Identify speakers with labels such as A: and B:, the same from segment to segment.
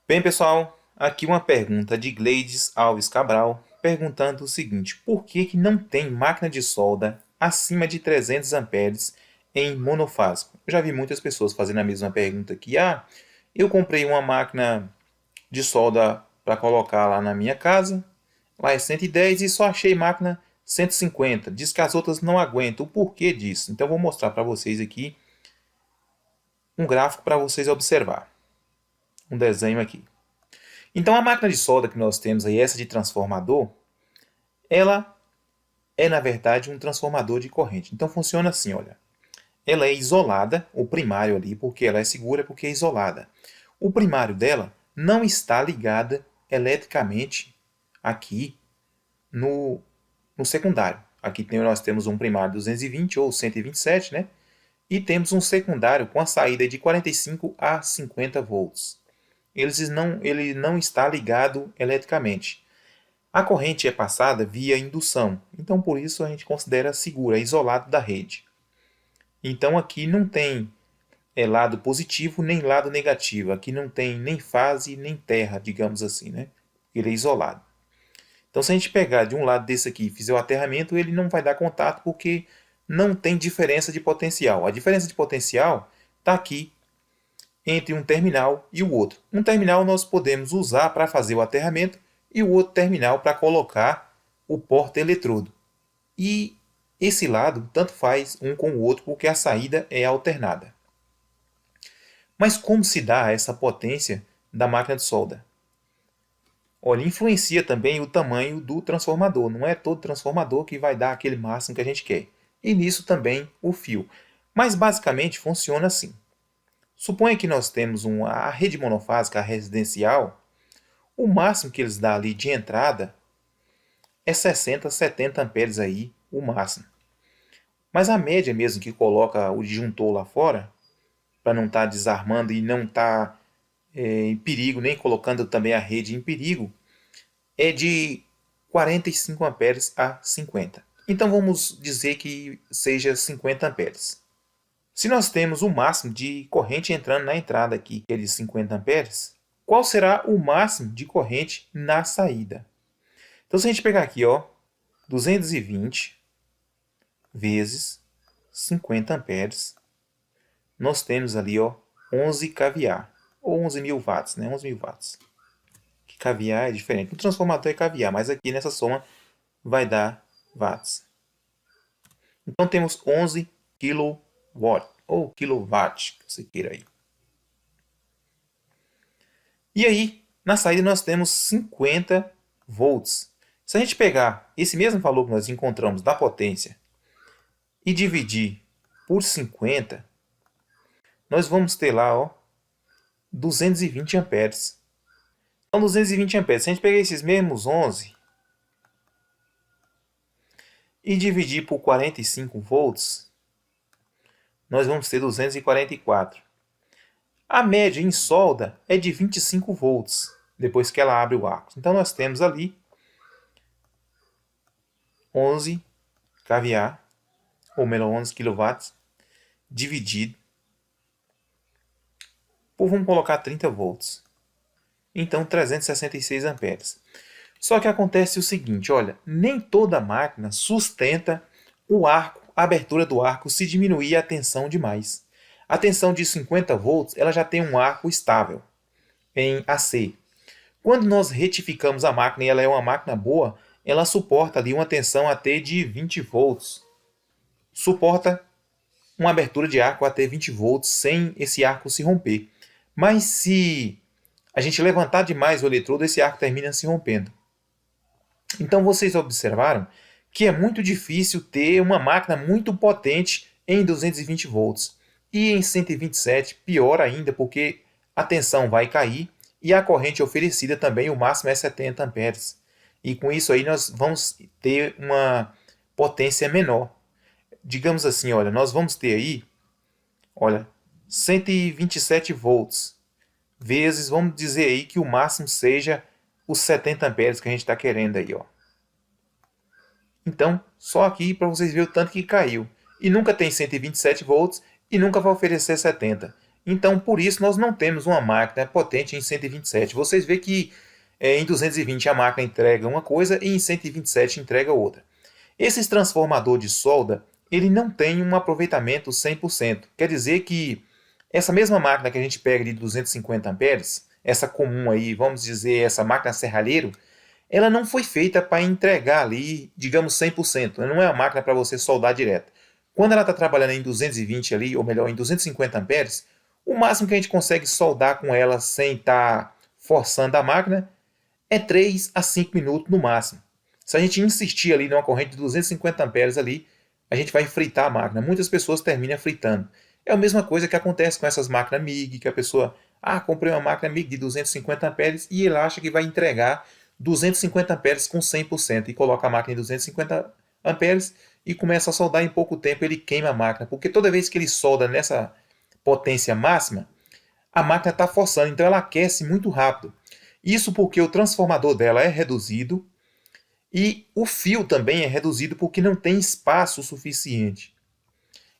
A: Bem, pessoal, aqui uma pergunta de Gleides Alves Cabral, perguntando o seguinte: por que não tem máquina de solda acima de 300 amperes em monofásico? Eu já vi muitas pessoas fazendo a mesma pergunta aqui. Eu comprei uma máquina de solda para colocar lá na minha casa, lá é 110 e só achei máquina 150. Diz que as outras não aguentam. O porquê disso? Então, eu vou mostrar para vocês aqui um gráfico para vocês observar. Um desenho aqui. Então a máquina de solda que nós temos aí, essa de transformador, ela é na verdade um transformador de corrente. Então funciona assim, olha. Ela é isolada, o primário ali, porque ela é segura, porque é isolada. O primário dela não está ligada eletricamente aqui no secundário. Aqui nós temos um primário 220 ou 127, né? E temos um secundário com a saída de 45 a 50 volts. Ele não está ligado eletricamente. A corrente é passada via indução, então por isso a gente considera segura, é isolado da rede. Então aqui não tem lado positivo nem lado negativo, aqui não tem nem fase nem terra, digamos assim, né? Ele é isolado. Então se a gente pegar de um lado desse aqui e fizer o aterramento, ele não vai dar contato porque não tem diferença de potencial. A diferença de potencial está aqui entre um terminal e o outro. Um terminal nós podemos usar para fazer o aterramento e o outro terminal para colocar o porta-eletrodo. E esse lado tanto faz um com o outro porque a saída é alternada. Mas como se dá essa potência da máquina de solda? Olha, influencia também o tamanho do transformador. Não é todo transformador que vai dar aquele máximo que a gente quer. E nisso também o fio. Mas basicamente funciona assim. Suponha que nós temos a rede monofásica residencial, o máximo que eles dão ali de entrada é 60, 70 amperes aí, o máximo. Mas a média mesmo que coloca o disjuntor lá fora, para não estar desarmando e não estar em perigo, nem colocando também a rede em perigo, é de 45 amperes a 50. Então vamos dizer que seja 50 amperes. Se nós temos o máximo de corrente entrando na entrada aqui, que é de 50 amperes, qual será o máximo de corrente na saída? Então, se a gente pegar aqui, 220 vezes 50 amperes, nós temos ali 11 kVA, ou 11.000 watts, né? 11.000 watts. Que kVA é diferente. No transformador é kVA, mas aqui nessa soma vai dar watts. Então, temos 11 kW ou kilowatt, que você queira aí. E aí, na saída nós temos 50 volts. Se a gente pegar esse mesmo valor que nós encontramos da potência e dividir por 50, nós vamos ter lá 220 amperes. Então, 220 amperes. Se a gente pegar esses mesmos 11 e dividir por 45 volts, nós vamos ter 244. A média em solda é de 25 volts, depois que ela abre o arco. Então, nós temos ali 11 kVA, ou melhor, 11 kW, dividido por, vamos colocar 30 volts. Então, 366 amperes. Só que acontece o seguinte, olha, nem toda máquina sustenta o arco, a abertura do arco se diminuir a tensão demais. A tensão de 50 volts ela já tem um arco estável em AC. Quando nós retificamos a máquina e ela é uma máquina boa, ela suporta ali uma tensão até de 20 volts. Suporta uma abertura de arco até 20 volts sem esse arco se romper. Mas se a gente levantar demais o eletrodo, esse arco termina se rompendo. Então vocês observaram que é muito difícil ter uma máquina muito potente em 220 volts. E em 127, pior ainda, porque a tensão vai cair e a corrente oferecida também, o máximo é 70 amperes. E com isso aí nós vamos ter uma potência menor. Digamos assim, olha, nós vamos ter aí, olha, 127 volts, vezes, vamos dizer aí que o máximo seja os 70 amperes que a gente está querendo aí, Então, só aqui para vocês verem o tanto que caiu. E nunca tem 127 volts e nunca vai oferecer 70. Então, por isso, nós não temos uma máquina potente em 127. Vocês veem que em 220 a máquina entrega uma coisa e em 127 entrega outra. Esse transformador de solda, ele não tem um aproveitamento 100%. Quer dizer que essa mesma máquina que a gente pega de 250 amperes, essa comum aí, vamos dizer, essa máquina serralheiro, ela não foi feita para entregar ali, digamos, 100%. Ela não é uma máquina para você soldar direto. Quando ela está trabalhando em 220 ali, ou melhor, em 250 amperes, o máximo que a gente consegue soldar com ela sem estar forçando a máquina é 3 a 5 minutos no máximo. Se a gente insistir ali numa corrente de 250 amperes ali, a gente vai fritar a máquina. Muitas pessoas terminam fritando. É a mesma coisa que acontece com essas máquinas MIG, que a pessoa, comprei uma máquina MIG de 250 amperes e ele acha que vai entregar 250 amperes com 100% e coloca a máquina em 250 amperes e começa a soldar em pouco tempo, ele queima a máquina, porque toda vez que ele solda nessa potência máxima, a máquina está forçando, então ela aquece muito rápido. Isso porque o transformador dela é reduzido e o fio também é reduzido porque não tem espaço suficiente.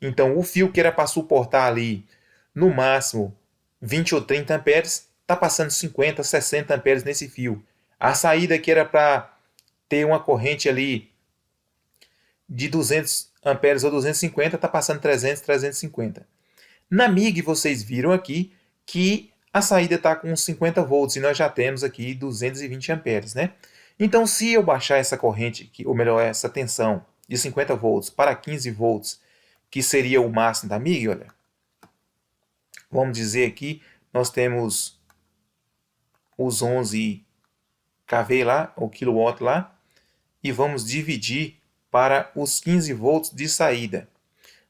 A: Então o fio que era para suportar ali no máximo 20 ou 30 amperes, está passando 50, 60 amperes nesse fio. A saída que era para ter uma corrente ali de 200 amperes ou 250, está passando 300, 350. Na MIG vocês viram aqui que a saída está com 50 volts e nós já temos aqui 220 amperes, né? Então, se eu baixar essa corrente, ou melhor, essa tensão de 50 volts para 15 volts, que seria o máximo da MIG, olha, vamos dizer aqui, nós temos os 11 kV lá, ou kilowatt lá, e vamos dividir para os 15 volts de saída.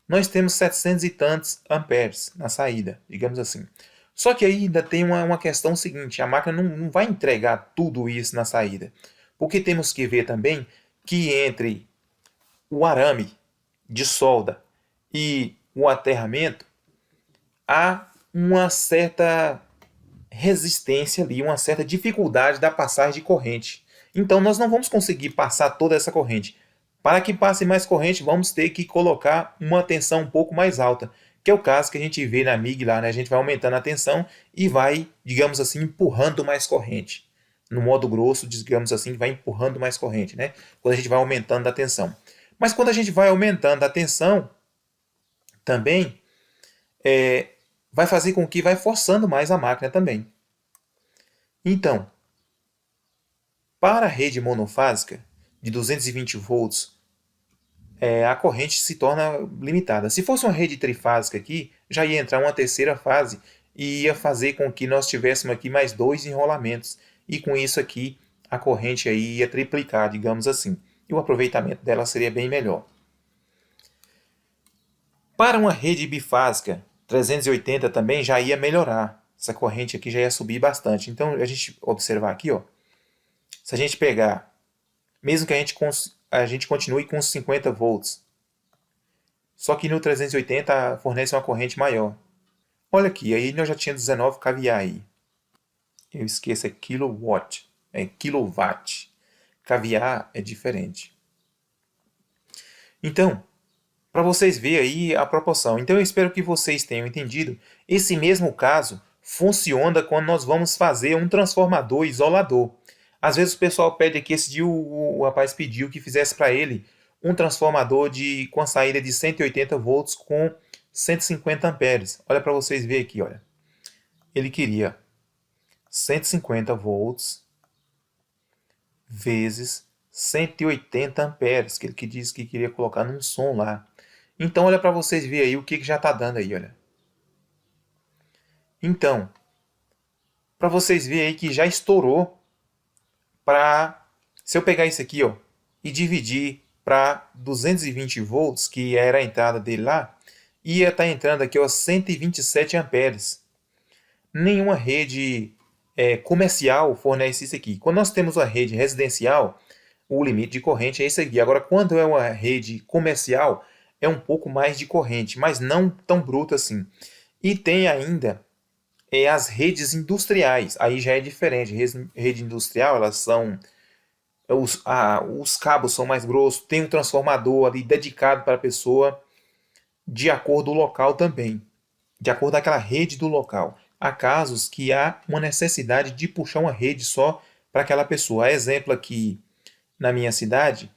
A: Nós temos 700 e tantos amperes na saída, digamos assim. Só que aí ainda tem uma questão seguinte, a máquina não vai entregar tudo isso na saída. Porque temos que ver também que entre o arame de solda e o aterramento, há uma certa resistência ali, uma certa dificuldade da passagem de corrente. Então nós não vamos conseguir passar toda essa corrente. Para que passe mais corrente, vamos ter que colocar uma tensão um pouco mais alta, que é o caso que a gente vê na MIG lá, né? A gente vai aumentando a tensão e vai, digamos assim, empurrando mais corrente. No modo grosso, digamos assim, vai empurrando mais corrente, né? Quando a gente vai aumentando a tensão. Mas quando a gente vai aumentando a tensão, também vai fazer com que vai forçando mais a máquina também. Então, para a rede monofásica de 220 volts, a corrente se torna limitada. Se fosse uma rede trifásica aqui, já ia entrar uma terceira fase e ia fazer com que nós tivéssemos aqui mais 2 enrolamentos. E com isso aqui, a corrente aí ia triplicar, digamos assim. E o aproveitamento dela seria bem melhor. Para uma rede bifásica, 380 também já ia melhorar. Essa corrente aqui já ia subir bastante. Então, a gente observar aqui, ó, se a gente pegar, mesmo que a gente continue com os 50 volts, só que no 380 fornece uma corrente maior. Olha aqui, aí nós já tínhamos 19 kVA aí. Eu esqueço, é kilowatt, é kilowatt. kVA é diferente. Então, para vocês verem aí a proporção. Então eu espero que vocês tenham entendido. Esse mesmo caso funciona quando nós vamos fazer um transformador isolador. Às vezes o pessoal pede aqui, esse dia o rapaz pediu que fizesse para ele um transformador com a saída de 180 volts com 150 amperes. Olha para vocês verem aqui, olha. Ele queria 150 volts vezes 180 amperes, que ele que disse que queria colocar num som lá. Então, olha para vocês verem aí o que já está dando aí, olha. Então, para vocês verem aí que já estourou se eu pegar isso aqui, ó, e dividir para 220 volts, que era a entrada dele lá, ia estar entrando aqui, ó, 127 amperes. Nenhuma rede comercial fornece isso aqui. Quando nós temos uma rede residencial, o limite de corrente é esse aqui. Agora, quando é uma rede comercial, é um pouco mais de corrente, mas não tão bruto assim. E tem ainda as redes industriais. Aí já é diferente. Rede industrial, elas são... Os cabos são mais grossos, tem um transformador ali dedicado para a pessoa, de acordo com o local também. de acordo com aquela rede do local. Há casos que há uma necessidade de puxar uma rede só para aquela pessoa. Exemplo aqui na minha cidade,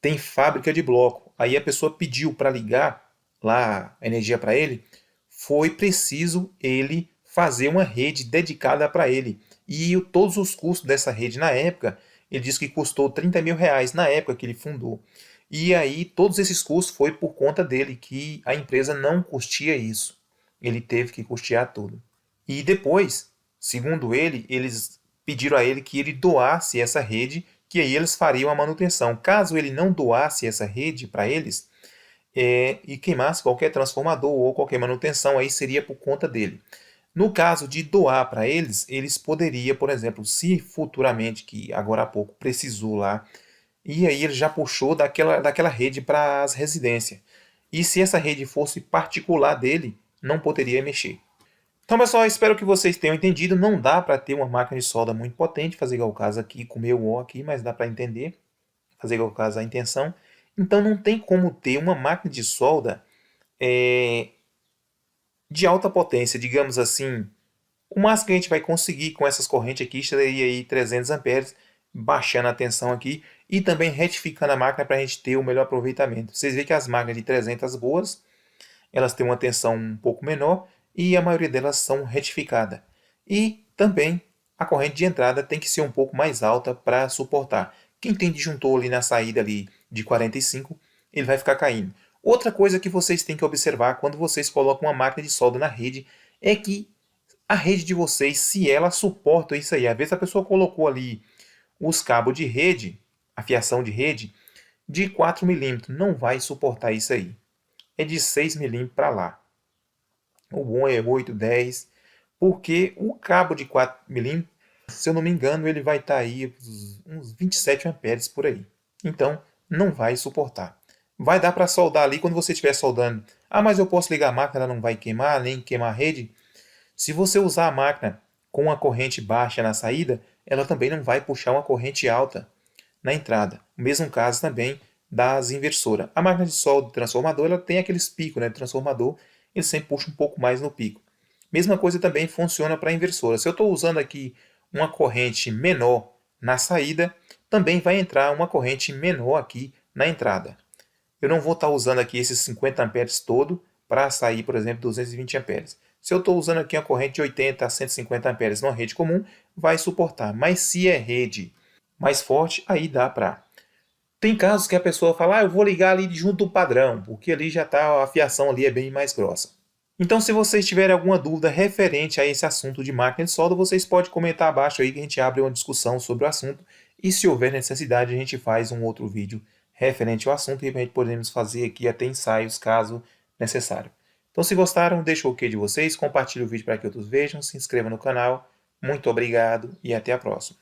A: tem fábrica de bloco. Aí a pessoa pediu para ligar lá a energia para ele, foi preciso ele fazer uma rede dedicada para ele. E todos os custos dessa rede na época, ele disse que custou R$ 30.000 na época que ele fundou. E aí todos esses custos foi por conta dele, que a empresa não custia isso. Ele teve que custear tudo. E depois, segundo ele, eles pediram a ele que ele doasse essa rede, que aí eles fariam a manutenção. Caso ele não doasse essa rede para eles, e queimasse qualquer transformador ou qualquer manutenção, aí seria por conta dele. No caso de doar para eles, eles poderiam, por exemplo, se futuramente, que agora há pouco precisou lá, e aí ele já puxou daquela rede para as residências. E se essa rede fosse particular dele, não poderia mexer. Então, pessoal, espero que vocês tenham entendido. Não dá para ter uma máquina de solda muito potente, fazer igual o caso aqui, com o meu O aqui, mas dá para entender, fazer igual o caso a intenção. Então, não tem como ter uma máquina de solda é, de alta potência, digamos assim. O máximo que a gente vai conseguir com essas correntes aqui seria aí 300 amperes, baixando a tensão aqui e também retificando a máquina para a gente ter o melhor aproveitamento. Vocês veem que as máquinas de 300 boas, elas têm uma tensão um pouco menor e a maioria delas são retificadas. E também a corrente de entrada tem que ser um pouco mais alta para suportar. Quem tem disjuntor ali na saída ali de 45, ele vai ficar caindo. Outra coisa que vocês têm que observar quando vocês colocam uma máquina de solda na rede é que a rede de vocês, se ela suporta isso aí. Às vezes a pessoa colocou ali os cabos de rede, a fiação de rede, de 4 milímetros. Não vai suportar isso aí. É de 6 milímetros para lá. O bom é 8, 10, porque o cabo de 4 milímetros, se eu não me engano, ele vai estar aí uns 27 amperes por aí. Então, não vai suportar. Vai dar para soldar ali quando você estiver soldando. Ah, mas eu posso ligar a máquina, ela não vai queimar, nem queimar a rede. Se você usar a máquina com uma corrente baixa na saída, ela também não vai puxar uma corrente alta na entrada. O mesmo caso também das inversoras. A máquina de solda do transformador, ela tem aqueles picos, né, de transformador, ele sempre puxa um pouco mais no pico. Mesma coisa também funciona para a inversora. Se eu estou usando aqui uma corrente menor na saída, também vai entrar uma corrente menor aqui na entrada. Eu não vou estar usando aqui esses 50 amperes todo para sair, por exemplo, 220 amperes. Se eu estou usando aqui uma corrente de 80 a 150 amperes numa rede comum, vai suportar. Mas se é rede mais forte, aí dá para. Tem casos que a pessoa fala, eu vou ligar ali junto do padrão, porque ali já está, a fiação ali é bem mais grossa. Então, se vocês tiverem alguma dúvida referente a esse assunto de máquina de solda, vocês podem comentar abaixo aí que a gente abre uma discussão sobre o assunto. E se houver necessidade, a gente faz um outro vídeo referente ao assunto e a gente podemos fazer aqui até ensaios, caso necessário. Então, se gostaram, deixa o ok de vocês, compartilhe o vídeo para que outros vejam, se inscreva no canal. Muito obrigado e até a próxima.